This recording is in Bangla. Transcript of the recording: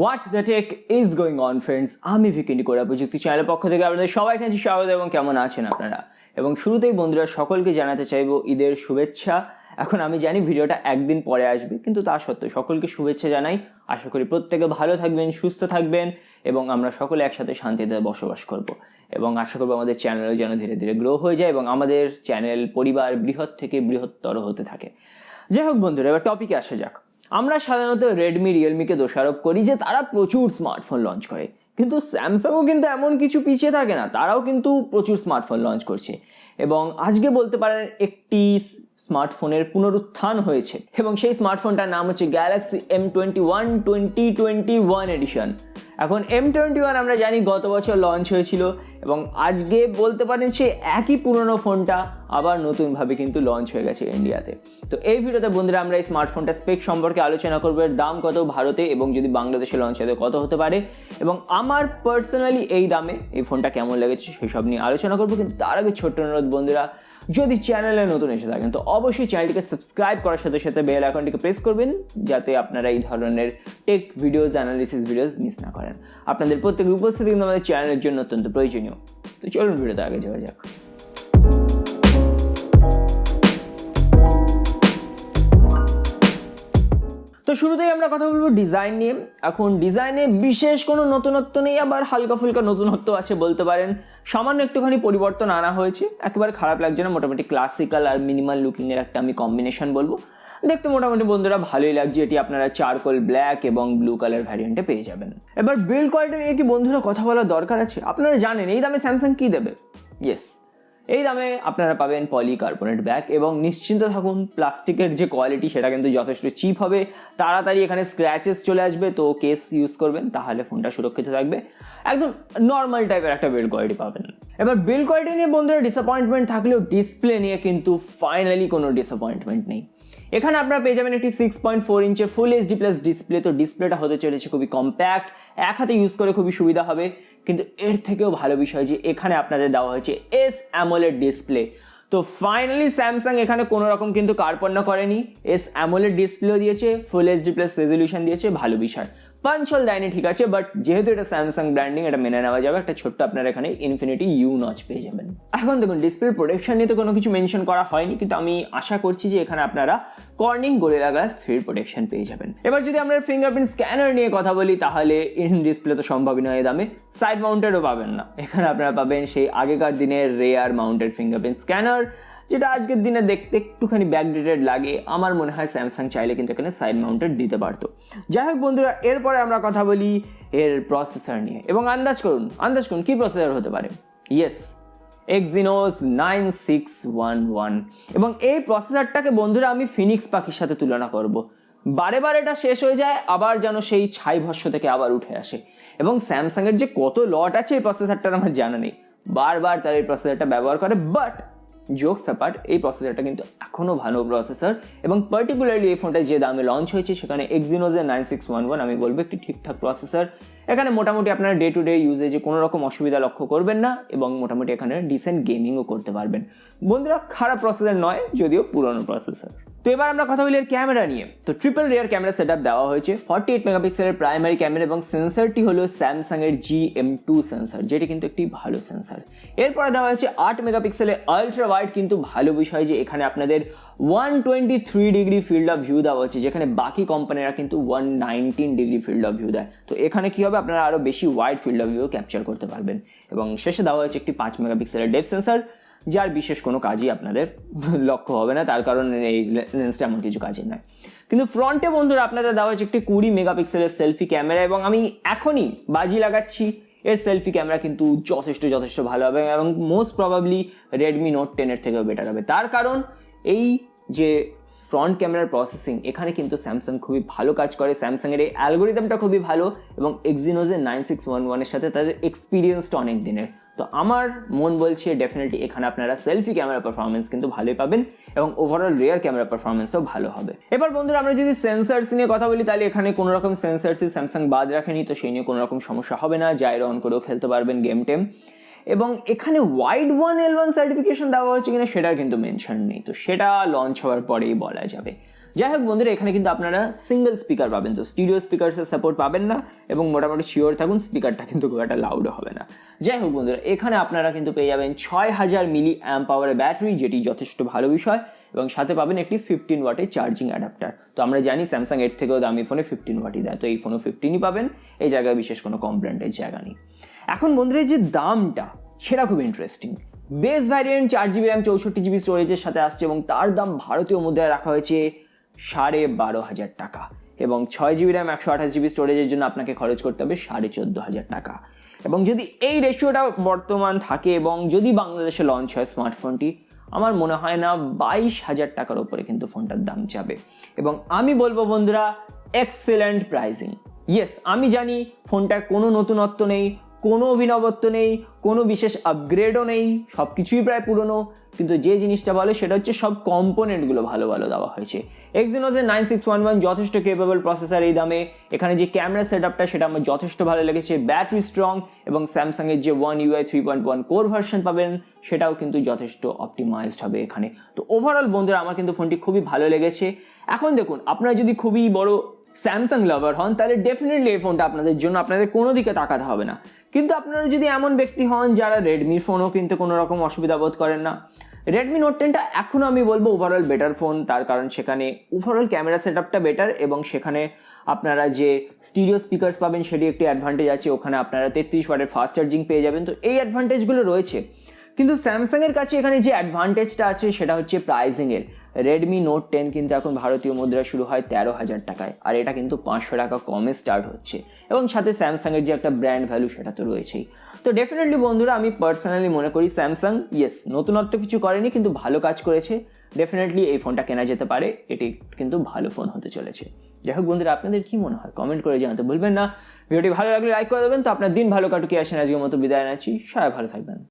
What the tech is going on friends, আমি ভিকেন্ডি কোরা প্রযুক্তি চ্যানেলের পক্ষ থেকে আপনাদের সবাইকে স্বাগত এবং কেমন আছেন আপনারা। এবং শুরুতেই বন্ধুরা সকলকে জানাতে চাইবো ঈদের শুভেচ্ছা। এখন আমি জানি ভিডিওটা একদিন পরে আসবে, কিন্তু তা সত্ত্বেও সকলকে শুভেচ্ছা জানাই। আশা করি প্রত্যেকে ভালো থাকবেন, সুস্থ থাকবেন এবং আমরা সকলে একসাথে শান্তিতে বসবাস করব। এবং আশা করবো আমাদের চ্যানেলও যেন ধীরে ধীরে গ্রো হয়ে যায় এবং আমাদের চ্যানেল পরিবার বৃহৎ থেকে বৃহত্তর হতে থাকে। যাই হোক বন্ধুরা, এবার টপিকে আসা যাক। আমরা সাধারণত রেডমি রিয়েলমিকে দোষারোপ করি যে তারা প্রচুর স্মার্টফোন লঞ্চ করে, কিন্তু স্যামসাংও কিন্তু এমন কিছু পিছিয়ে থাকে না, তারাও কিন্তু প্রচুর স্মার্টফোন লঞ্চ করছে। এবং আজকে বলতে পারেন একটি স্মার্টফোনের পুনরুত্থান হয়েছে এবং সেই স্মার্টফোনটার নাম হচ্ছে গ্যালাক্সি M21 2021 এডিশন। এখন M21 আমরা জানি গত বছর লঞ্চ হয়েছিল এবং আজকে বলতে পারেন সে একই পুরনো ফোনটা আবার নতুনভাবে কিন্তু লঞ্চ হয়ে গেছে ইন্ডিয়াতে। তো এই ভিডিওতে বন্ধুরা আমরা এই স্মার্টফোনটা স্পেক সম্পর্কে আলোচনা করবো, এর দাম কত ভারতে এবং যদি বাংলাদেশে লঞ্চ হয় কত হতে পারে, এবং আমার পার্সোনালি এই দামে এই ফোনটা কেমন লেগেছে সেসব নিয়ে আলোচনা করবো। কিন্তু তার আগে ছোট্ট অনুরোধ বন্ধুরা, যদি চ্যানেলে নতুন এসে থাকেন তো অবশ্যই চ্যানেলটিকে সাবস্ক্রাইব করার সাথে সাথে বেল আইকনটিকে প্রেস করবেন, যাতে আপনারা এই ধরনের tech videos, analysis videos miss না করেন। আপনাদের প্রত্যেকের উপস্থিতি কিন্তু আমাদের চ্যানেলের জন্য অত্যন্ত প্রয়োজনীয়। তো চলুন ভিডিওতে আগে যাওয়া যাক। তো শুরুতেই আমরা কথা বলবো ডিজাইন নিয়ে। এখন ডিজাইনে বিশেষ কোনো নতুনত্ব নেই, আবার হালকা ফুলকা নতুনত্ব আছে বলতে পারেন। সামান্য একটুখানি পরিবর্তন আনা হয়েছে, একেবারে খারাপ লাগছে না। মোটামুটি ক্লাসিক্যাল আর মিনিমাল লুকিংয়ের একটা আমি কম্বিনেশন বলবো। দেখতে মোটামুটি বন্ধুরা ভালোই লাগছে। এটি আপনারা চারকোল ব্ল্যাক এবং ব্লু কালার ভ্যারিয়েন্টে পেয়ে যাবেন। এবার বিল্ড কোয়ালিটি নিয়ে কি বন্ধুরা কথা বলার দরকার আছে? আপনারা জানেন এই দামে স্যামসাং কি দেবে। ইয়েস, এই দামে আপনারা পাবেন পলিকার্বনেট ব্যাক এবং নিশ্চিন্ত থাকুন প্লাস্টিকের যে কোয়ালিটি সেটা কিন্তু যথেষ্ট চিপ হবে। তাড়াতাড়ি এখানে স্ক্র্যাচেস চলে আসবে, তো কেস ইউজ করবেন তাহলে ফোনটা সুরক্ষিত থাকবে। একদম নর্মাল টাইপের একটা বিল্ড কোয়ালিটি পাবেন। এবার বিল্ড কোয়ালিটি নিয়ে বন্ধুরা ডিসঅ্যাপয়েন্টমেন্ট থাকলেও ডিসপ্লে নিয়ে কিন্তু ফাইনালি কোনো ডিসঅ্যাপয়েন্টমেন্ট নেই। এখানে আপনারা পেয়ে যাবেন একটি 6.4 ইঞ্চের ফুল এইচডি প্লাস ডিসপ্লে। তো ডিসপ্লেটা হতে চলেছে খুবই কম্প্যাক্ট, এক হাতে ইউজ করে খুবই সুবিধা হবে। কিন্তু এর থেকেও ভালো বিষয় যে এখানে আপনাদের দেওয়া হয়েছে sAMOLED ডিসপ্লে। তো ফাইনালি স্যামসাং এখানে কোনো রকম কিন্তু কার্পণ্য করেনি, sAMOLED ডিসপ্লেও দিয়েছে, ফুল এইচডি প্লাস রেজলিউশন দিয়েছে, ভালো বিষয়। পাঞ্চ হোল দেয়নি ঠিক আছে, বাট যেহেতু এটা স্যামসাং ব্র্যান্ডিং এটা মেনে নেওয়া যাবে। একটা ছোট্ট আপনারা এখানে ইনফিনিটি ইউ নচ পেয়ে যাবেন। এখন দেখুন ডিসপ্লে প্রোটেকশন নিয়ে তো কোনো কিছু মেনশন করা হয়নি, কিন্তু আমি আশা করছি যে এখানে আপনারা কর্নিং গোরিলা গ্লাস 3 প্রোটেকশন পেয়ে যাবেন। এবার যদি আমরা ফিঙ্গারপ্রিন্ট স্ক্যানার নিয়ে কথা বলি তাহলে ইন ডিসপ্লে তো সম্ভবই নয় এই দামে। সাইড মাউন্টেডও পাবেন না, এখানে আপনারা পাবেন সেই আগেকার দিনের রেয়ার মাউন্টেড ফিঙ্গারপ্রিন্ট স্ক্যানার, যেটা আজকের দিনে দেখতে একটুখানি ব্যাকডেটেড লাগে। আমার মনে হয় স্যামসাং চাইলে কিন্তু এখানে সাইড মাউন্টেড দিতে পারতো। যাই হোক বন্ধুরা, এরপরে আমরা কথা বলি এর প্রসেসর নিয়ে এবং আন্দাজ করুন কি প্রসেসর হতে পারে। Yes, Exynos 9611। এবং এই প্রসেসরটাকে বন্ধুরা আমি ফিনিক্স পাখির সাথে তুলনা করব। বারে বারে এটা শেষ হয়ে যায়, আবার যেন সেই ছাই ভস্য থেকে আবার উঠে আসে। এবং স্যামসাংয়ের যে কত লট আছে এই প্রসেসরটার আমার জানা নেই, বারবার তারা এই প্রসেসরটা ব্যবহার করে। বাট জোকস অ্যাপার্ট, এই প্রসেসরটা কিন্তু এখনও ভালো প্রসেসর এবং পার্টিকুলারলি এই ফোনটা যে দামে লঞ্চ হয়েছে সেখানে এক্সিনোসের 9611 আমি বলবো একটি ঠিকঠাক প্রসেসর। এখানে মোটামুটি আপনারা ডে টু ডে ইউজেজে কোনো রকম অসুবিধা লক্ষ্য করবেন না এবং মোটামুটি এখানে ডিসেন্ট গেমিংও করতে পারবেন। বন্ধুরা খারাপ প্রসেসর নয়, যদিও পুরনো প্রসেসর। তো এবার আমরা কথা বলি এর ক্যামেরা নিয়ে। তো ট্রিপল রিয়ার ক্যামেরা সেটআপ দেওয়া হয়েছে, 48 মেগাপিক্সেলের প্রাইমারি ক্যামেরা এবং সেন্সরটি হলো স্যামসাংয়ের GM2 সেন্সর, যেটি কিন্তু একটি ভালো সেন্সর। এরপরে দেওয়া হয়েছে 8 মেগাপিক্সেলের আলট্রা ওয়াইড, কিন্তু ভালো বিষয় যে এখানে আপনাদের 123 ডিগ্রি ফিল্ড অফ ভিউ দেওয়া হচ্ছে, যেখানে বাকি কোম্পানিরা কিন্তু 119 ডিগ্রি ফিল্ড অফ ভিউ দেয়। তো এখানে কি হবে, আপনারা আরও বেশি wide field of view capture করতে পারবেন। এবং শেষে দেওয়া হয়েছে একটি 5 মেগাপিক্সেলের ডেপথ সেন্সর, যার বিশেষ কোনো কাজই আপনাদের লক্ষ্য হবে না, তার কারণ এই লেন্সটা এমন কিছু কাজের নয়। কিন্তু ফ্রন্টে বন্ধুরা আপনাদের দেওয়া হচ্ছে একটি 20 মেগাপিক্সেলের সেলফি ক্যামেরা এবং আমি এখনই বাজি লাগাচ্ছি এর সেলফি ক্যামেরা কিন্তু যথেষ্ট ভালো হবে এবং মোস্ট প্রবাবলি রেডমি নোট 10 থেকেও বেটার হবে। তার কারণ এই যে ফ্রন্ট ক্যামেরার প্রসেসিং, এখানে কিন্তু স্যামসাং খুবই ভালো কাজ করে। স্যামসাংয়ের এই অ্যালগোরিদমটা খুবই ভালো এবং এক্সিনোসের 9611 সাথে তাদের এক্সপিরিয়েন্সটা অনেক দিনের। তো আমার মন বলছে ডেফিনেটলি এখানে আপনারা সেলফি ক্যামেরা পারফরমেন্স কিন্তু ভালোই পাবেন এবং ওভারঅল রিয়ার ক্যামেরা পারফরমেন্সও ভালো হবে। এবার বন্ধুরা আমরা যদি সেন্সার্স নিয়ে কথা বলি তাহলে এখানে কোনো রকম সেন্সার্সই স্যামসাং বাদ রাখেনি, তো সেই নিয়ে কোনো রকম সমস্যা হবে না। জাইরো অন করেও খেলতে পারবেন গেম টেম। এবং এখানে ওয়াইড 1L1 সার্টিফিকেশন দেওয়া হচ্ছে কিনা সেটার কিন্তু মেনশন নেই, তো সেটা লঞ্চ হওয়ার পরেই বলা যাবে। যাই হোক বন্ধুরা, এখানে কিন্তু আপনারা সিঙ্গেল স্পিকার পাবেন, তো স্টিরিও স্পিকারসের সাপোর্ট পাবেন না, এবং মোটামুটি শিওর থাকুন স্পিকারটা কিন্তু খুব একটা লাউড হবে না। যাই হোক বন্ধুরা, এখানে আপনারা কিন্তু পেয়ে যাবেন 6000 মিলি অ্যাম্প পাওয়ারের ব্যাটারি, যেটি যথেষ্ট ভালো বিষয়, এবং সাথে পাবেন একটি 15 ওয়াটের চার্জিং অ্যাডাপ্টার। তো আমরা জানি স্যামসাং এর থেকেও দামি ফোনে 15 ওয়াটই দেয়, তো এই ফোনও 15ই পাবেন, এই জায়গায় বিশেষ কোনো কমপ্লেন্টের জায়গা নেই। এখন বন্ধুরা, যে দামটা সেটা খুব interesting. Base variant 4GB RAM 64GB স্টোরেজের সাথে আসছে, এবং তার দাম ভারতীয় মুদ্রায় রাখা হয়েছে 12,500 টাকা, এবং 6GB RAM 128GB স্টোরেজের জন্য আপনাকে খরচ করতে হবে 14,500 টাকা। এবং যদি এই রেশিওটা বর্তমান থাকে এবং যদি বাংলাদেশে লঞ্চ হয় স্মার্টফোনটি, আমার মনে হয় না 22,000 টাকার উপরে কিন্তু ফোনটার দাম যাবে। এবং আমি বলবো বন্ধুরা, এক্সেলেন্ট প্রাইসিং। ইয়েস, আমি জানি ফোনটার কোনো নতুনত্ব নেই, কোনো অভিনবত্ব নেই, কোনো বিশেষ আপগ্রেডও নেই, সব কিছুই প্রায় পুরনো, কিন্তু যে জিনিসটা ভালো সেটা হচ্ছে সব কম্পোনেন্টগুলো ভালো ভালো দেওয়া হয়েছে। এক্সিনোসের 9611 যথেষ্ট কেপেবল প্রসেসর এই দামে। এখানে যে ক্যামেরা সেটআপটা সেটা আমার যথেষ্ট ভালো লেগেছে, ব্যাটারি স্ট্রং, এবং স্যামসাংয়ের যে One UI 3.1 কোর ভার্সন পাবেন সেটাও কিন্তু যথেষ্ট অপটিমাইজড হবে এখানে। তো ওভারঅল বন্ধুরা, আমার কিন্তু ফোনটি খুবই ভালো লেগেছে। এখন দেখুন, আপনারা যদি খুবই বড় স্যামসাং লাভার হন তাহলে ডেফিনেটলি এই ফোনটা আপনাদের জন্য, আপনাদের কোনো দিকে তাকাতে হবে না। কিন্তু আপনারা যদি এমন ব্যক্তি হন যারা রেডমির ফোনও কিনতে কোনো রকম অসুবিধা বোধ করেন না, রেডমি নোট 10টা এখনও আমি বলবো ওভারঅল বেটার ফোন। তার কারণ সেখানে ওভারঅল ক্যামেরা সেটআপটা বেটার, এবং সেখানে আপনারা যে স্টিরিও স্পিকার্স পাবেন সেটি একটি অ্যাডভান্টেজ আছে। ওখানে আপনারা 33 ওয়াটের ফাস্ট চার্জিং পেয়ে যাবেন, তো এই অ্যাডভান্টেজগুলো রয়েছে। কিন্তু স্যামসাংয়ের কাছে এখানে যে অ্যাডভান্টেজটা আছে সেটা হচ্ছে প্রাইসিংয়ের। রেডমি নোট 10 কিন্তু এখন ভারতীয় মুদ্রা শুরু হয় 13,000 টাকায়, আর এটা কিন্তু 500 টাকা কমে স্টার্ট হচ্ছে, এবং সাথে স্যামসাংয়ের যে একটা ব্র্যান্ড ভ্যালু সেটা তো রয়েছেই। তো ডেফিনেটলি বন্ধুরা, আমি পার্সোনালি মনে করি স্যামসাং ইয়েস নতুনত্ব কিছু করেনি, কিন্তু ভালো কাজ করেছে। ডেফিনেটলি এই ফোনটা কেনা যেতে পারে, এটি কিন্তু ভালো ফোন হতে চলেছে। যাই হোক বন্ধুরা, আপনাদের কি মনে হয় কমেন্ট করে জানাতে ভুলবেন না। ভিডিওটি ভালো লাগলে লাইক করে দেবেন। তো আপনার দিন ভালো কাটুক, আসেন আজকের মতো বিদায় নিচ্ছি, সবাই ভালো থাকবেন।